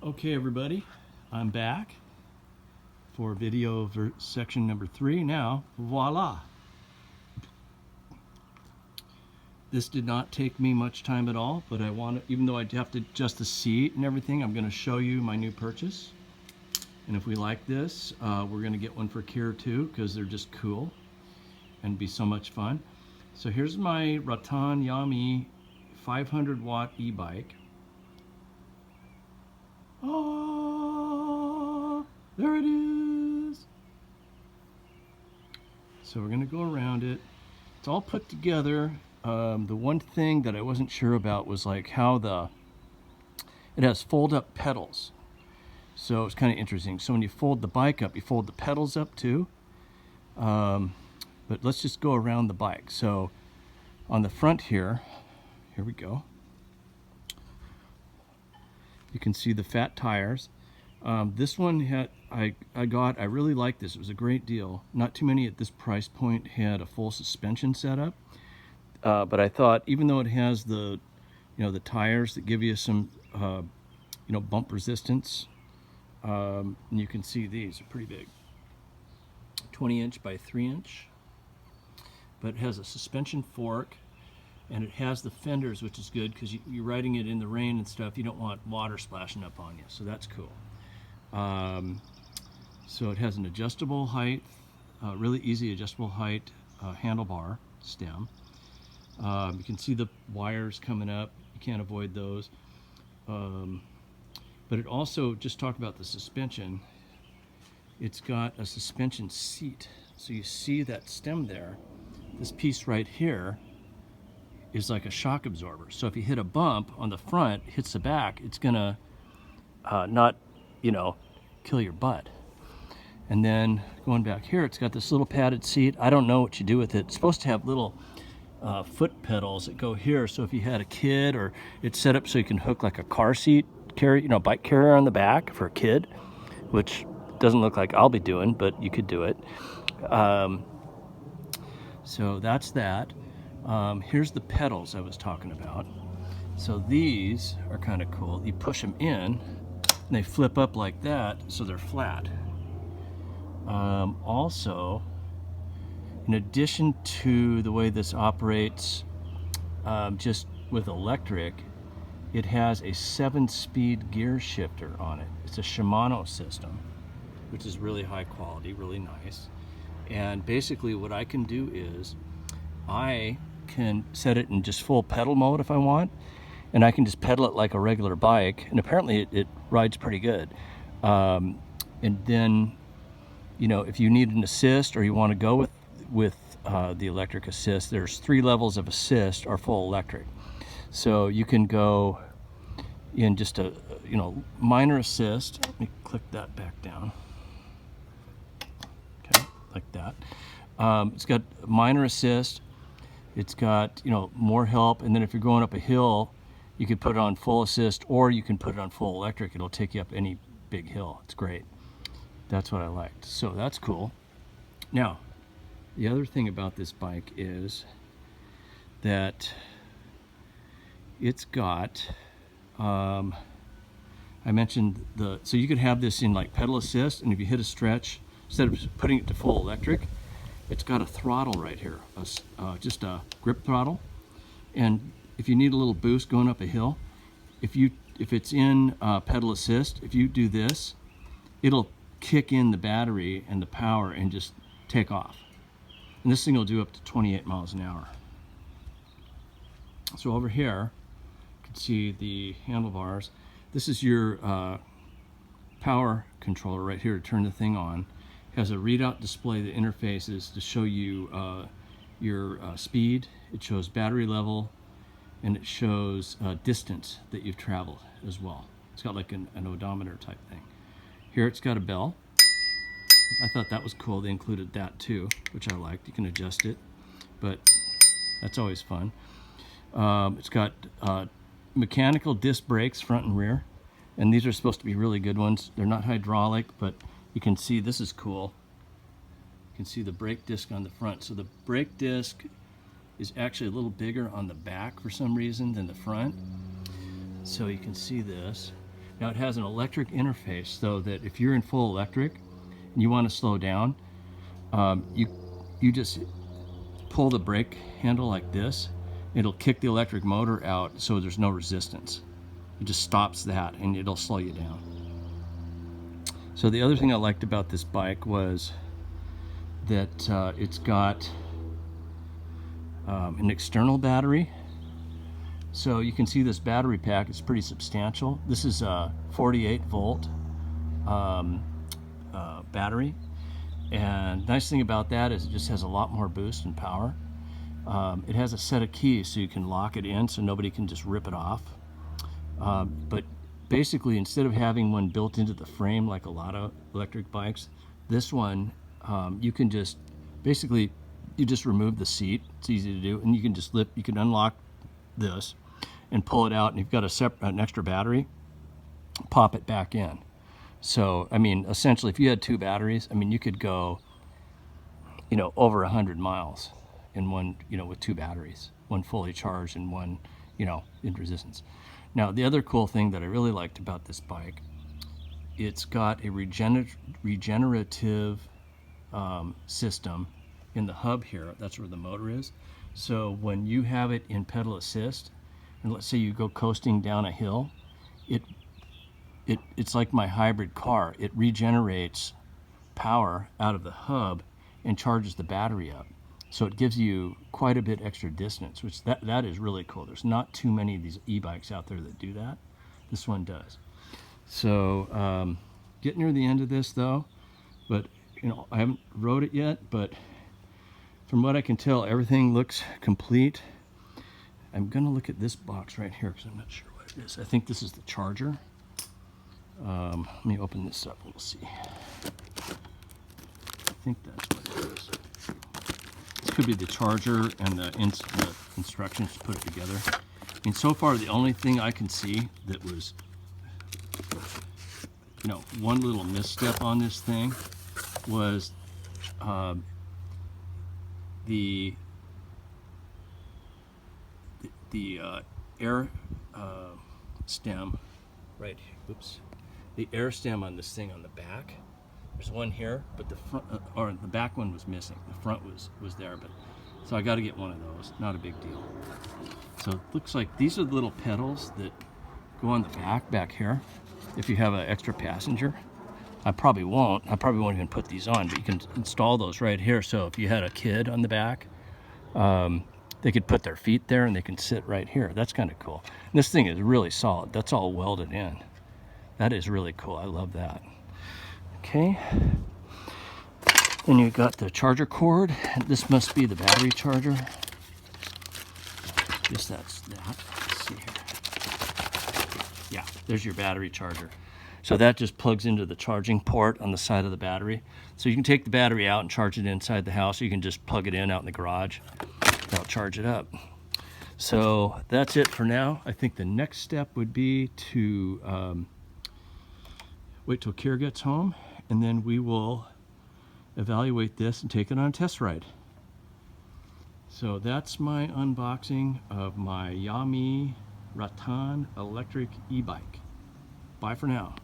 Okay, everybody, I'm back for video section number 3. Now, voila! This did not take me much time at all, but even though I'd have to adjust the seat and everything, I'm going to show you my new purchase. And if we like this, we're going to get one for Kira too, because they're just cool and be so much fun. So here's my Rattan Yamee 500 watt e-bike. Oh, there it is. So we're gonna go around it. It's all put together. The one thing that I wasn't sure about was like how it has fold-up pedals. So it's kind of interesting. So when you fold the bike up, you fold the pedals up too. But let's just go around the bike. So on the front here we go. You can see the fat tires. This one I really like this. It was a great deal. Not too many at this price point had a full suspension setup. But I thought, even though it has the tires that give you some bump resistance, and you can see these are pretty big, 20-inch by 3-inch. But it has a suspension fork. And it has the fenders, which is good because you're riding it in the rain and stuff. You don't want water splashing up on you, so that's cool. So it has an adjustable height, really easy adjustable height handlebar stem. You can see the wires coming up. You can't avoid those. But it also, just talk about the suspension, it's got a suspension seat. So you see that stem there. This piece right here is like a shock absorber. So if you hit a bump on the front, hits the back, it's gonna not, kill your butt. And then going back here, it's got this little padded seat. I don't know what you do with it. It's supposed to have little foot pedals that go here. So if you had a kid, or it's set up so you can hook like a car seat bike carrier on the back for a kid, which doesn't look like I'll be doing, but you could do it. So that's that. Here's the pedals I was talking about. So these are kind of cool. You push them in and they flip up like that, so they're flat. Also, in addition to the way this operates just with electric, it has a 7-speed gear shifter on it. It's a Shimano system, which is really high quality, really nice. And basically what I can do is I can set it in just full pedal mode if I want, and I can just pedal it like a regular bike, and apparently it rides pretty good. And then, if you need an assist or you want to go with the electric assist, there's 3 levels of assist or full electric. So you can go in just a minor assist. Let me click that back down. Okay, like that. It's got minor assist. It's got, more help, and then if you're going up a hill, you can put it on full assist, or you can put it on full electric. It'll take you up any big hill. It's great. That's what I liked. So that's cool. Now, the other thing about this bike is that it's got, I mentioned so you could have this in like pedal assist, and if you hit a stretch, instead of putting it to full electric, it's got a throttle right here, just a grip throttle. And if you need a little boost going up a hill, if it's in pedal assist, if you do this, it'll kick in the battery and the power and just take off. And this thing will do up to 28 miles an hour. So over here, you can see the handlebars. This is your power controller right here to turn the thing on. Has a readout display that interfaces to show you your speed. It shows battery level, and it shows distance that you've traveled as well. It's got like an odometer type thing. Here it's got a bell. I thought that was cool. They included that too, which I liked. You can adjust it, but that's always fun. It's got mechanical disc brakes, front and rear, and these are supposed to be really good ones. They're not hydraulic, but you can see, this is cool. You can see the brake disc on the front. So the brake disc is actually a little bigger on the back for some reason than the front. So you can see this. Now it has an electric interface, so that if you're in full electric and you want to slow down, you just pull the brake handle like this. It'll kick the electric motor out, so there's no resistance. It just stops that, and it'll slow you down. So the other thing I liked about this bike was that it's got an external battery. So you can see this battery pack is pretty substantial. This is a 48 volt battery. And nice thing about that is it just has a lot more boost and power. It has a set of keys so you can lock it in so nobody can just rip it off. But basically, instead of having one built into the frame like a lot of electric bikes, this one you can just basically you just remove the seat. It's easy to do, and you can just you can unlock this and pull it out, and you've got an extra battery, pop it back in. So I mean, essentially, if you had two batteries, I mean, you could go, you know, over 100 miles in one, you know, with two batteries, one fully charged and one, you know, in resistance. Now, the other cool thing that I really liked about this bike, it's got a regenerative system in the hub here. That's where the motor is. So when you have it in pedal assist, and let's say you go coasting down a hill, it's like my hybrid car. It regenerates power out of the hub and charges the battery up. So it gives you quite a bit extra distance, which that is really cool. There's not too many of these e-bikes out there that do that. This one does. So getting near the end of this though, but you know, I haven't rode it yet, but from what I can tell, everything looks complete. I'm gonna look at this box right here because I'm not sure what it is. I think this is the charger. Let me open this up and we'll see. I think that's what it is. This could be the charger and the instructions to put it together. I mean, so far the only thing I can see that was, you know, one little misstep on this thing was the air stem right here. Oops. The air stem on this thing on the back. There's one here, but the front or the back one was missing. The front was there, but so I got to get one of those. Not a big deal. So it looks like these are the little pedals that go on the back here. If you have an extra passenger, I probably won't even put these on, but you can install those right here. So if you had a kid on the back, they could put their feet there and they can sit right here. That's kind of cool. And this thing is really solid. That's all welded in. That is really cool. I love that. Okay. Then you got the charger cord. This must be the battery charger. I guess that's that. Let's see here. Yeah, there's your battery charger. So that just plugs into the charging port on the side of the battery. So you can take the battery out and charge it inside the house. Or you can just plug it in out in the garage. That'll charge it up. So that's it for now. I think the next step would be to wait till Kira gets home, and then we will evaluate this and take it on a test ride. So that's my unboxing of my Yamee Rattan electric e-bike. Bye for now.